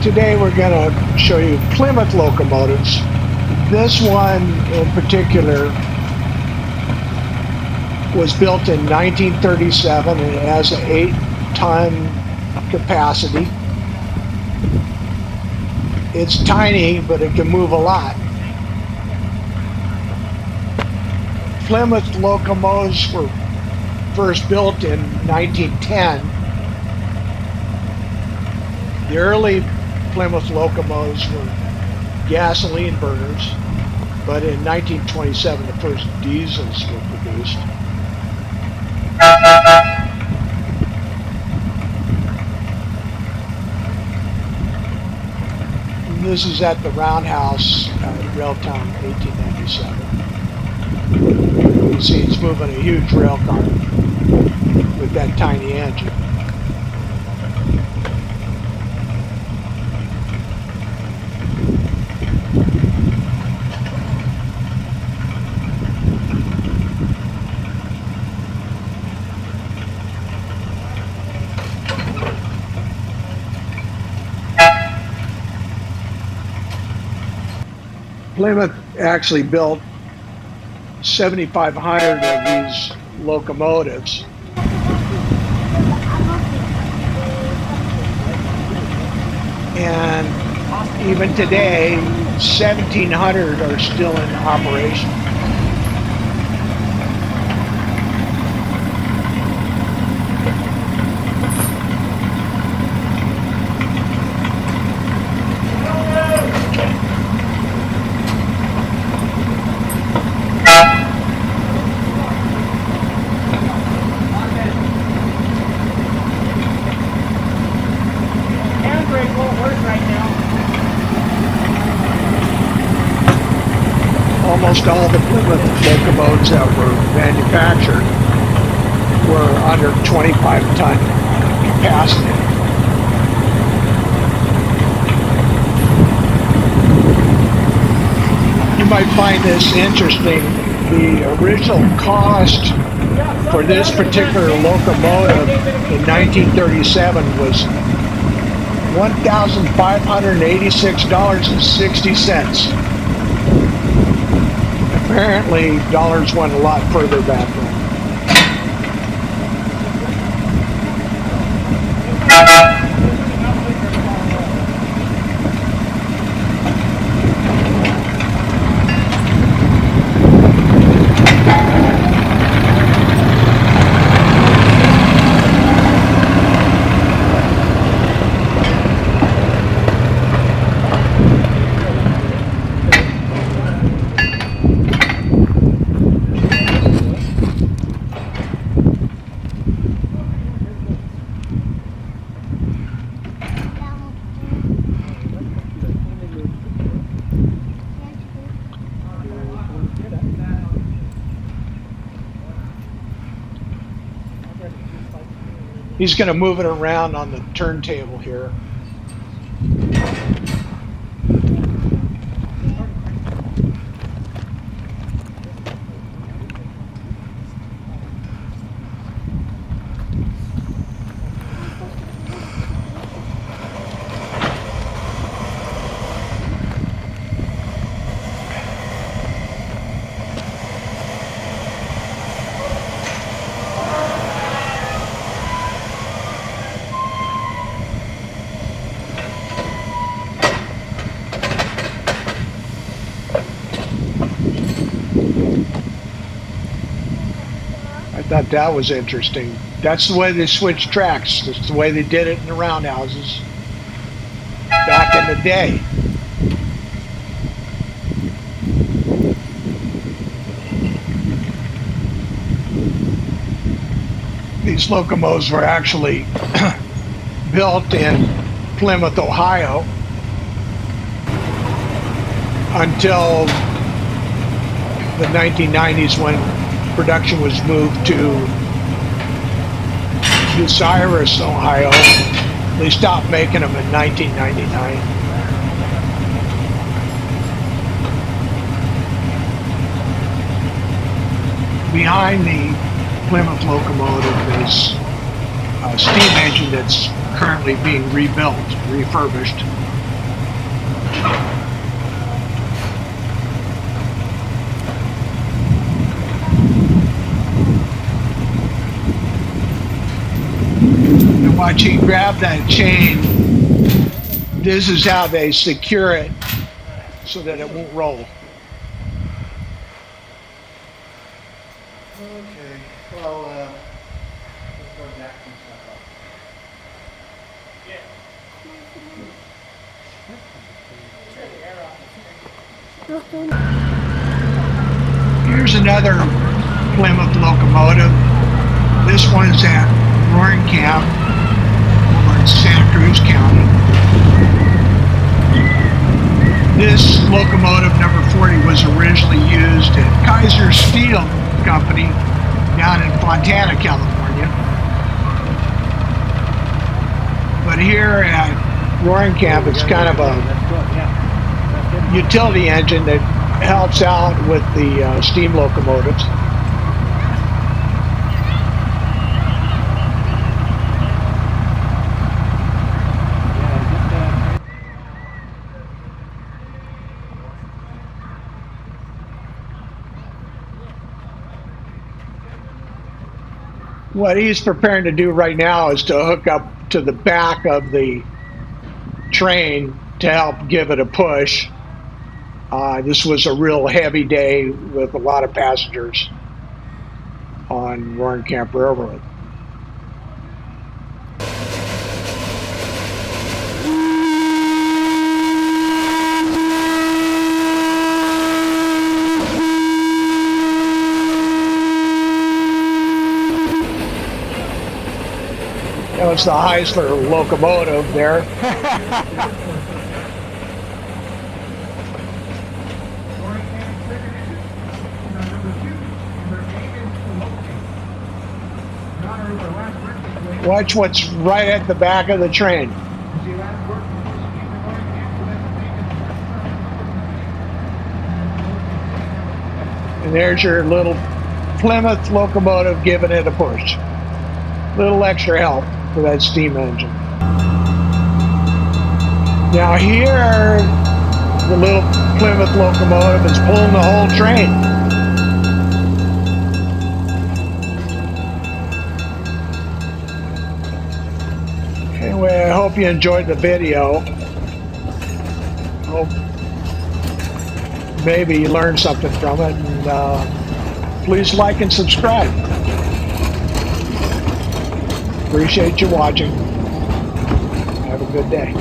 Today we're going to show you Plymouth locomotives. This one in particular was built in 1937 and it has an 8-ton capacity. It's tiny, but it can move a lot. Plymouth locomotives were first built in 1910. The early Plymouth locomotives were gasoline burners, but in 1927 the first diesels were produced. And this is at the Roundhouse at RAILTOWN, 1897. You see it's moving a huge rail car with that tiny engine. Plymouth actually built 7,500 of these locomotives. And even today, 1,700 are still in operation. Almost all the Plymouth locomotives that were manufactured were under 25-ton capacity. You might find this interesting. The original cost for this particular locomotive in 1937 was $1,586.60. Apparently, dollars went a lot further back then. He's going to move it around on the turntable here. I thought that was interesting. That's the way they switched tracks. That's the way they did it in the roundhouses back in the day. These locomotives were actually built in Plymouth, Ohio until the 1990s when production was moved to BUCYRUS, Ohio. They stopped making them in 1999. Behind the Plymouth locomotive is a steam engine that's currently being rebuilt, refurbished. And watch, he grabbed that chain. This is how they secure it so that it won't roll. Okay, well, let's go back some stuff up. Here's another Plymouth locomotive. This one's at Roaring Camp over in Santa Cruz County. This locomotive, number 40, was originally used at Kaiser Steel Company down in Fontana, California. But here at Roaring Camp, it's kind of a utility engine that helps out with the steam locomotives. What he's preparing to do right now is to hook up to the back of the train to help give it a push. This was a real heavy day with a lot of passengers on Roaring Camp Railroad. That was the Heisler locomotive there. Watch what's right at the back of the train. And there's your little Plymouth locomotive giving it a push. Little extra help for that steam engine. Now here, the little Plymouth locomotive is pulling the whole train. Anyway, I hope you enjoyed the video. Hope maybe you learned something from it. And please like and subscribe. Appreciate you watching. Have a good day.